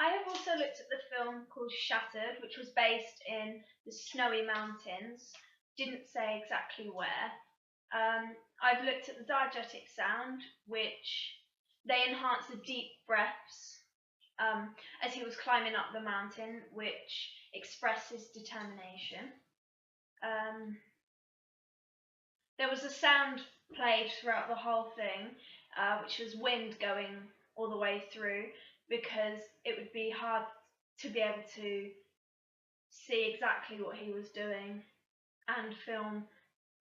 I have also looked at the film called Shattered, which was based in the Snowy Mountains. Didn't say exactly where. I've looked at the diegetic sound, which they enhanced the deep breaths as he was climbing up the mountain, which expresses determination. There was a sound played throughout the whole thing, which was wind going all the way through, because it would be hard to be able to see exactly what he was doing and film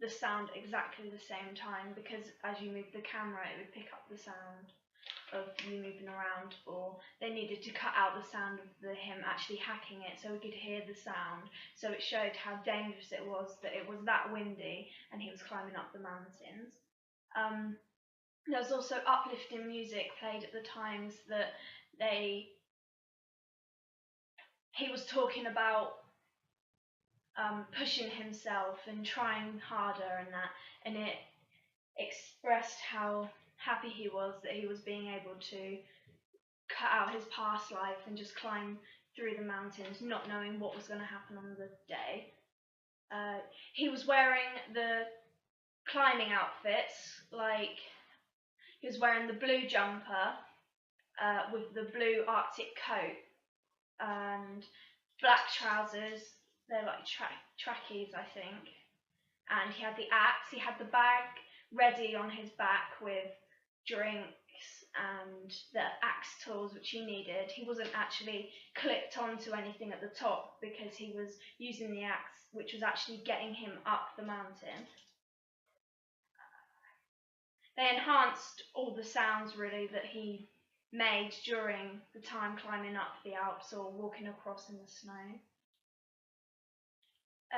the sound exactly the same time, because as you move the camera it would pick up the sound of you moving around, or they needed to cut out the sound of him actually hacking it so we could hear the sound, so it showed how dangerous it was that it was that windy and he was climbing up the mountains. There was also uplifting music played at the times that he was talking about pushing himself and trying harder and it expressed how happy he was that he was being able to cut out his past life and just climb through the mountains, not knowing what was going to happen on the day. He was wearing the climbing outfits, like he was wearing the blue jumper with the blue Arctic coat and black trousers. They're like trackies, I think. And he had the axe. He had the bag ready on his back with drinks and the axe tools which he needed. He wasn't actually clipped onto anything at the top because he was using the axe, which was actually getting him up the mountain. They enhanced all the sounds really that he made during the time climbing up the Alps or walking across in the snow.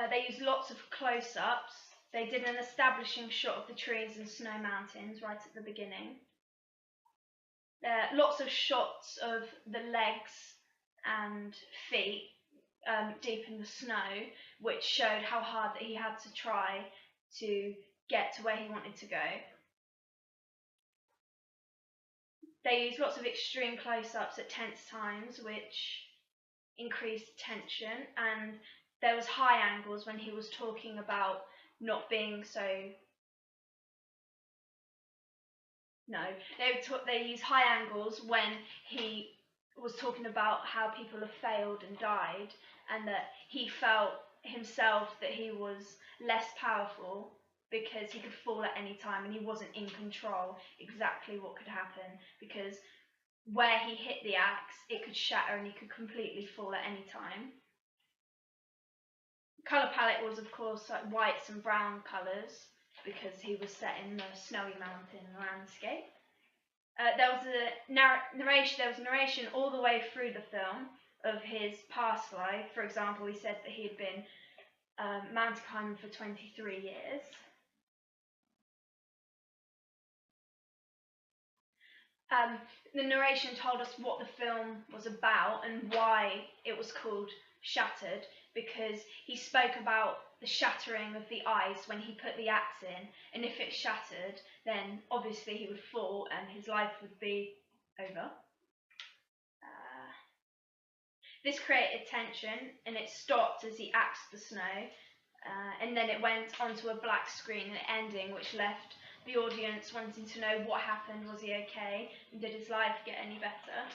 They used lots of close-ups. They did an establishing shot of the trees and snow mountains right at the beginning. Lots of shots of the legs and feet deep in the snow, which showed how hard that he had to try to get to where he wanted to go. They used lots of extreme close-ups at tense times, which increased tension, and there was high angles when he was talking about not being so. No, they use high angles when he was talking about how people have failed and died, and that he felt himself that he was less powerful because he could fall at any time and he wasn't in control exactly what could happen, because where he hit the axe it could shatter and he could completely fall at any time. Colour palette was of course like whites and brown colours because he was set in the snowy mountain landscape. There was narration all the way through the film of his past life. For example, he said that he had been mountain climbing for 23 years. The narration told us what the film was about and why it was called Shattered, because he spoke about the shattering of the ice when he put the axe in, and if it shattered, then obviously he would fall and his life would be over. This created tension, and it stopped as he axed the snow, and then it went onto a black screen, an ending which left the audience wanting to know what happened, was he okay, and did his life get any better?